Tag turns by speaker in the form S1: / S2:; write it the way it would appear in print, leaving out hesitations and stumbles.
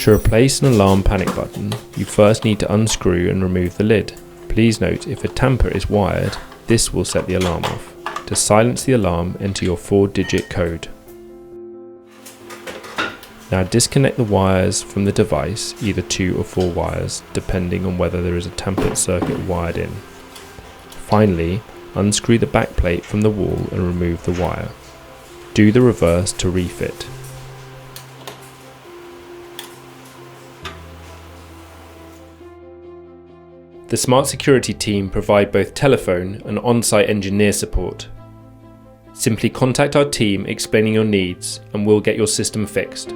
S1: To replace an alarm panic button, you first need to unscrew and remove the lid. Please note, if a tamper is wired, this will set the alarm off. To silence the alarm, enter your 4-digit code. Now disconnect the wires from the device, either 2 or 4 wires, depending on whether there is a tampered circuit wired in. Finally, unscrew the backplate from the wall and remove the wire. Do the reverse to refit. The Smart Security team provide both telephone and on-site engineer support. Simply contact our team explaining your needs and we'll get your system fixed.